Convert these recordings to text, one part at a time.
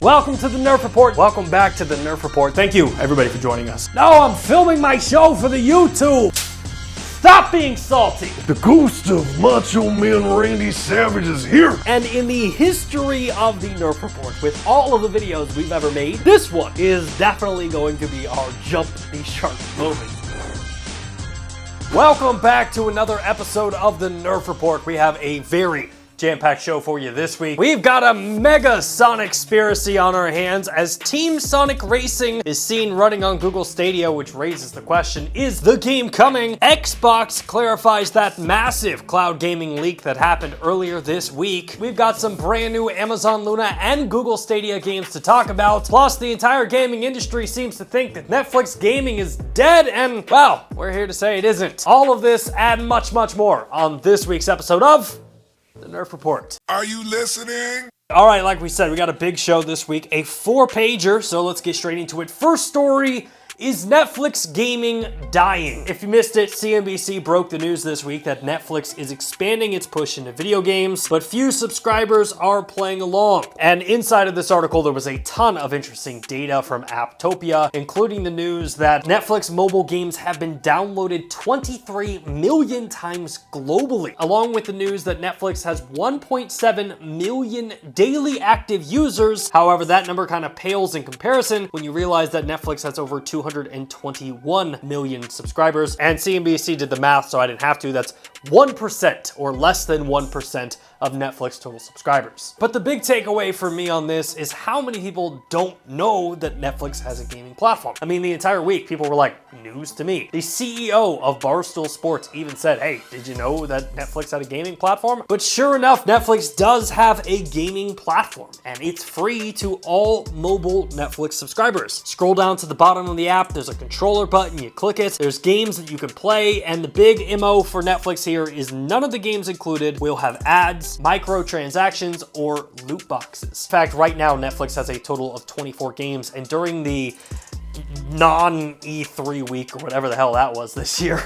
Welcome to the Nerf Report. Welcome back to the Nerf Report. Thank you, everybody, for joining us. No, I'm filming my show for the YouTube. Stop being salty. The ghost of Macho Man Randy Savage is here. And in the history of the Nerf Report, with all of the videos we've ever made, this one is definitely going to be our jump the shark moment. Welcome back to another episode of the Nerf Report. We have a very jam-packed show for you this week. We've got a mega Sonic-spiracy on our hands as Team Sonic Racing is seen running on Google Stadia, which raises the question, is the game coming? Xbox clarifies that massive cloud gaming leak that happened earlier this week. We've got some brand new Amazon Luna and Google Stadia games to talk about. Plus, the entire gaming industry seems to think that Netflix gaming is dead, and, well, we're here to say it isn't. All of this and much, much more on this week's episode of the Nerf Report. Are you listening? All right, like we said, we got a big show this week, a 4-pager, so let's get straight into it. First story, is Netflix gaming dying? If you missed it, CNBC broke the news this week that Netflix is expanding its push into video games, but few subscribers are playing along. And inside of this article, there was a ton of interesting data from Apptopia, including the news that Netflix mobile games have been downloaded 23 million times globally, along with the news that Netflix has 1.7 million daily active users. However, that number kind of pales in comparison when you realize that Netflix has over 221 million subscribers, and CNBC did the math, so I didn't have to. That's 1% or less than 1% of Netflix total subscribers. But the big takeaway for me on this is how many people don't know that Netflix has a gaming platform. I mean, the entire week, people were like, news to me. The CEO of Barstool Sports even said, hey, did you know that Netflix had a gaming platform? But sure enough, Netflix does have a gaming platform, and it's free to all mobile Netflix subscribers. Scroll down to the bottom of the app, there's a controller button, you click it, there's games that you can play, and the big MO for Netflix here is none of the games included will have ads, microtransactions, or loot boxes. In fact, right now, Netflix has a total of 24 games, and during the non-E3 week, or whatever the hell that was this year,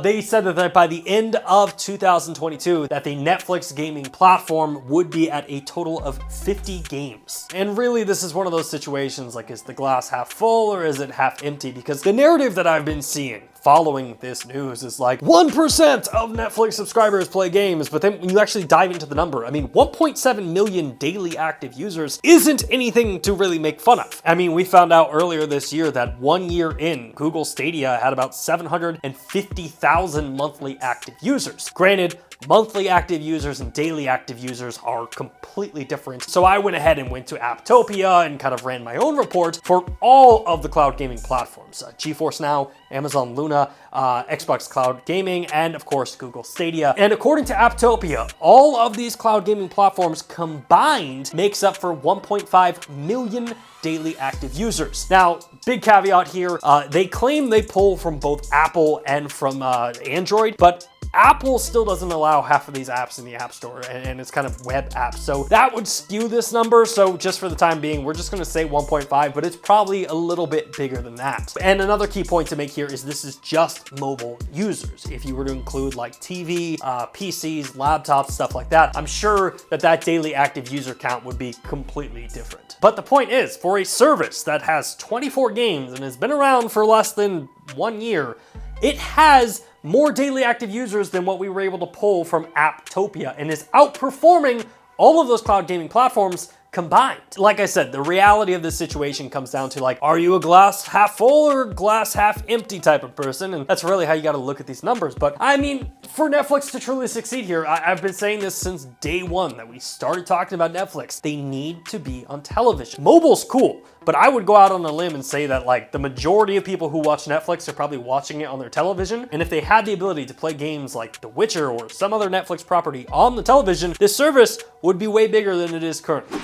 they said that by the end of 2022, that the Netflix gaming platform would be at a total of 50 games. And really, this is one of those situations like, is the glass half full or is it half empty? Because the narrative that I've been seeing following this news is like 1% of Netflix subscribers play games, but then when you actually dive into the number, I mean, 1.7 million daily active users isn't anything to really make fun of. I mean, we found out earlier this year that 1 year in, Google Stadia had about 750,000 monthly active users. Granted, monthly active users and daily active users are completely different. So I went ahead and went to Apptopia and kind of ran my own report for all of the cloud gaming platforms. GeForce Now, Amazon Luna, Xbox Cloud Gaming, and of course, Google Stadia. And according to Apptopia, all of these cloud gaming platforms combined makes up for 1.5 million daily active users. Now, big caveat here, they claim they pull from both Apple and from Android, but Apple still doesn't allow half of these apps in the App Store, and it's kind of web apps. So that would skew this number. So just for the time being, we're just gonna say 1.5, but it's probably a little bit bigger than that. And another key point to make here is this is just mobile users. If you were to include like TV, PCs, laptops, stuff like that, I'm sure that that daily active user count would be completely different. But the point is, for a service that has 24 games and has been around for less than 1 year, it has more daily active users than what we were able to pull from Apptopia and is outperforming all of those cloud gaming platforms combined. Like I said, the reality of this situation comes down to like, are you a glass half full or glass half empty type of person? And that's really how you got to look at these numbers. But I mean, for Netflix to truly succeed here, I've been saying this since day one that we started talking about Netflix. They need to be on television. Mobile's cool, but I would go out on a limb and say that like the majority of people who watch Netflix are probably watching it on their television. And if they had the ability to play games like The Witcher or some other Netflix property on the television, this service would be way bigger than it is currently.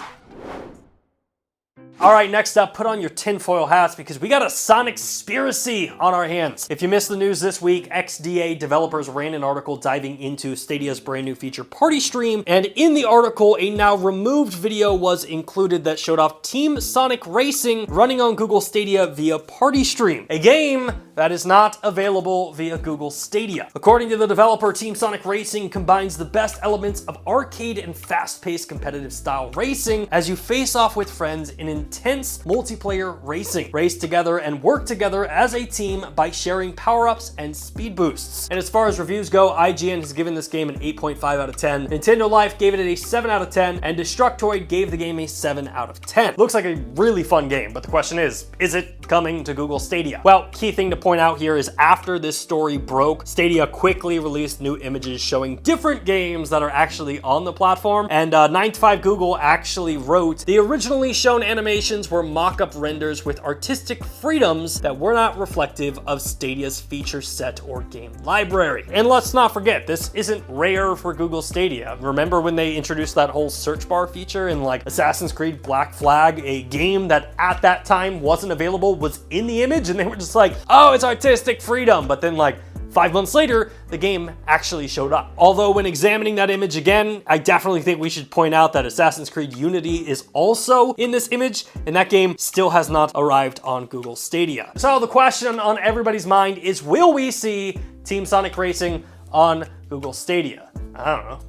All right, next up, put on your tinfoil hats because we got a Sonic conspiracy on our hands. If you missed the news this week, XDA developers ran an article diving into Stadia's brand new feature Party Stream, and in the article, a now removed video was included that showed off Team Sonic Racing running on Google Stadia via Party Stream, a game that is not available via Google Stadia. According to the developer, Team Sonic Racing combines the best elements of arcade and fast-paced competitive style racing as you face off with friends in intense multiplayer racing. Race together and work together as a team by sharing power-ups and speed boosts. And as far as reviews go, IGN has given this game an 8.5 out of 10. Nintendo Life gave it a 7 out of 10, and Destructoid gave the game a 7 out of 10. Looks like a really fun game, but the question is it coming to Google Stadia? Well, key thing to point out here is after this story broke, Stadia quickly released new images showing different games that are actually on the platform, and 9to5Google actually wrote, the originally shown animations were mock-up renders with artistic freedoms that were not reflective of Stadia's feature set or game library. And let's not forget, this isn't rare for Google Stadia. Remember when they introduced that whole search bar feature in like Assassin's Creed Black Flag, a game that at that time wasn't available was in the image, and they were just like, oh, it's artistic freedom, but then like 5 months later, the game actually showed up. Although when examining that image again, I definitely think we should point out that Assassin's Creed Unity is also in this image, and that game still has not arrived on Google Stadia. So the question on everybody's mind is, will we see Team Sonic Racing on Google Stadia? I don't know.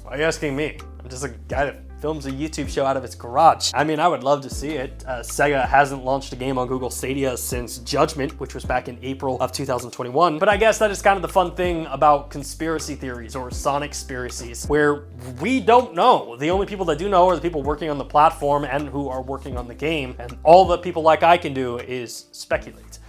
Why are you asking me? I'm just a guy that films a YouTube show out of its garage. I mean, I would love to see it. Sega hasn't launched a game on Google Stadia since Judgment, which was back in April of 2021. But I guess that is kind of the fun thing about conspiracy theories or Sonic conspiracies, where we don't know. The only people that do know are the people working on the platform and who are working on the game. And all that people like I can do is speculate.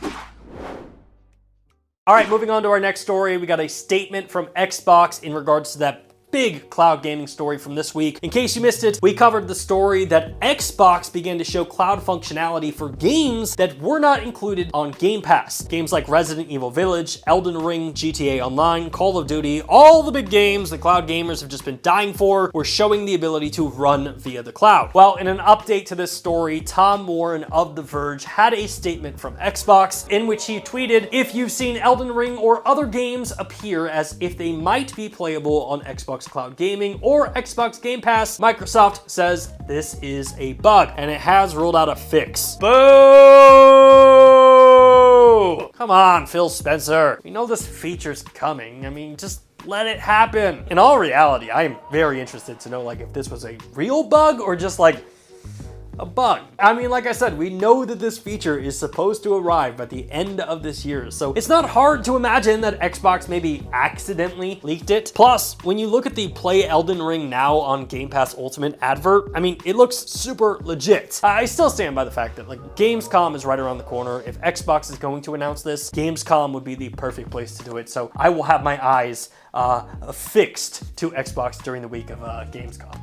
All right, moving on to our next story. We got a statement from Xbox in regards to that big cloud gaming story from this week. In case you missed it, we covered the story that Xbox began to show cloud functionality for games that were not included on Game Pass. Games like Resident Evil Village, Elden Ring, GTA Online, Call of Duty, all the big games that cloud gamers have just been dying for were showing the ability to run via the cloud. Well, in an update to this story, Tom Warren of The Verge had a statement from Xbox in which he tweeted, if you've seen Elden Ring or other games appear as if they might be playable on Xbox Cloud Gaming or Xbox Game Pass, Microsoft says this is a bug and it has rolled out a fix. Boo! Come on, Phil Spencer. We know this feature's coming. I mean, just let it happen. In all reality, I am very interested to know like if this was a real bug or just like a bug. I mean, like I said, we know that this feature is supposed to arrive by the end of this year, so it's not hard to imagine that Xbox maybe accidentally leaked it. Plus, when you look at the Play Elden Ring Now on Game Pass Ultimate advert, I mean, it looks super legit. I still stand by the fact that like Gamescom is right around the corner. If Xbox is going to announce this, Gamescom would be the perfect place to do it, so I will have my eyes fixed to Xbox during the week of Gamescom.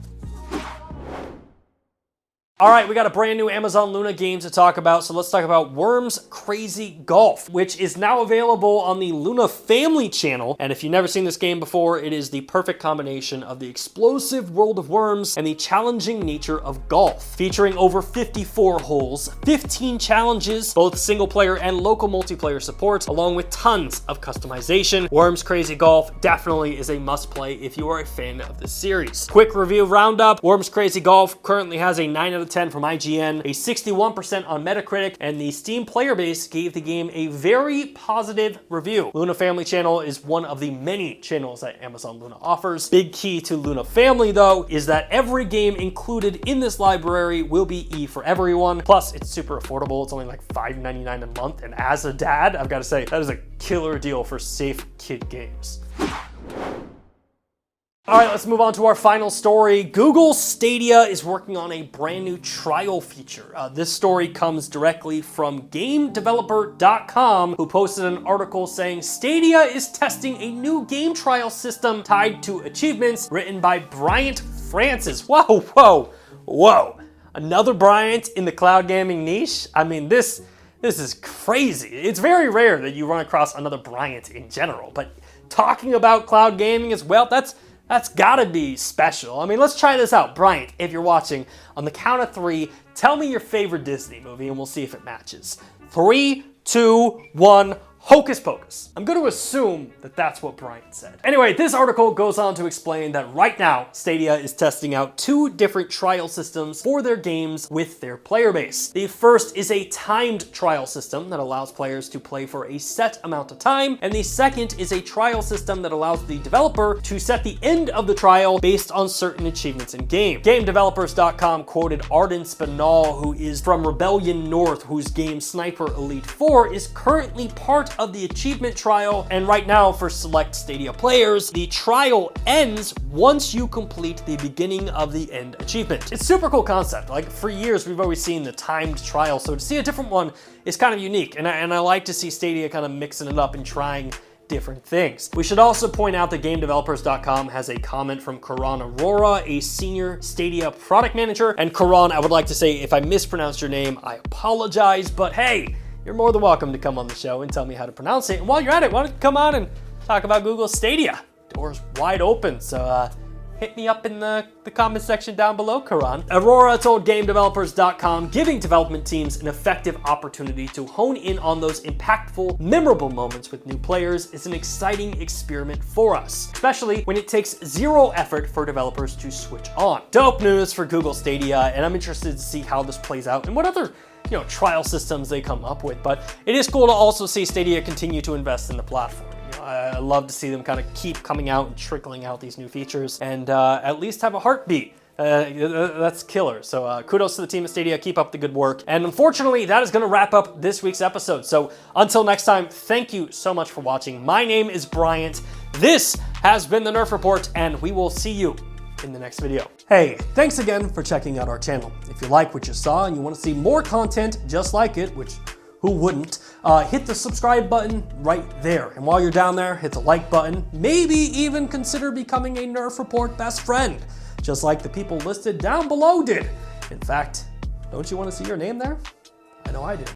All right, we got a brand new Amazon Luna game to talk about, so let's talk about Worms Crazy Golf, which is now available on the Luna Family channel. And if you've never seen this game before, it is the perfect combination of the explosive world of Worms and the challenging nature of golf. Featuring over 54 holes, 15 challenges, both single player and local multiplayer support, along with tons of customization. Worms Crazy Golf definitely is a must play if you are a fan of the series. Quick review roundup, Worms Crazy Golf currently has a 9 out of 10 from IGN, a 61% on Metacritic, and the Steam player base gave the game a very positive review. Luna Family channel is one of the many channels that Amazon Luna offers. Big key to Luna Family though is that every game included in this library will be E for everyone. Plus it's super affordable. It's only like $5.99 a month, and as a dad, I've got to say that is a killer deal for safe kid games. All right, let's move on to our final story. Google Stadia is working on a brand new trial feature. This story comes directly from GameDeveloper.com, who posted an article saying Stadia is testing a new game trial system tied to achievements, written by Bryant Francis. Whoa, whoa, whoa. Another Bryant in the cloud gaming niche? I mean, this is crazy. It's very rare that you run across another Bryant in general, but talking about cloud gaming as well, that's That's gotta be special. I mean, let's try this out. Bryant, if you're watching, on the count of 3, tell me your favorite Disney movie and we'll see if it matches. 3, 2, 1, Hocus Pocus. I'm going to assume that that's what Bryant said. Anyway, this article goes on to explain that right now, Stadia is testing out 2 different trial systems for their games with their player base. The first is a timed trial system that allows players to play for a set amount of time, and the second is a trial system that allows the developer to set the end of the trial based on certain achievements in game. GameDevelopers.com quoted Arden Spinall, who is from Rebellion North, whose game Sniper Elite 4 is currently part of the achievement trial, and right now for select Stadia players, the trial ends once you complete the beginning of the end achievement. It's a super cool concept. Like, for years we've always seen the timed trial, so to see a different one is kind of unique, and I like to see Stadia kind of mixing it up and trying different things. We should also point out that GameDevelopers.com has a comment from Karan Arora, a senior Stadia product manager, and Karan, I would like to say, if I mispronounced your name, I apologize, but hey, you're more than welcome to come on the show and tell me how to pronounce it. And while you're at it, why don't you come on and talk about Google Stadia? Doors wide open, so hit me up in the comment section down below, Karan. Aurora told GameDevelopers.com, giving development teams an effective opportunity to hone in on those impactful, memorable moments with new players is an exciting experiment for us, especially when it takes 0 effort for developers to switch on. Dope news for Google Stadia, and I'm interested to see how this plays out and what other trial systems they come up with, but it is cool to also see Stadia continue to invest in the platform. I love to see them kind of keep coming out and trickling out these new features and at least have a heartbeat. That's killer. So kudos to the team at Stadia. Keep up the good work. And unfortunately, that is going to wrap up this week's episode. So until next time, thank you so much for watching. My name is Bryant. This has been the Nerf Report, and we will see you in the next video. Hey, thanks again for checking out our channel. If you like what you saw and you want to see more content just like it, which who wouldn't, hit the subscribe button right there. And while you're down there, hit the like button. Maybe even consider becoming a Nerf Report best friend, just like the people listed down below did. In fact, don't you want to see your name there? I know I do.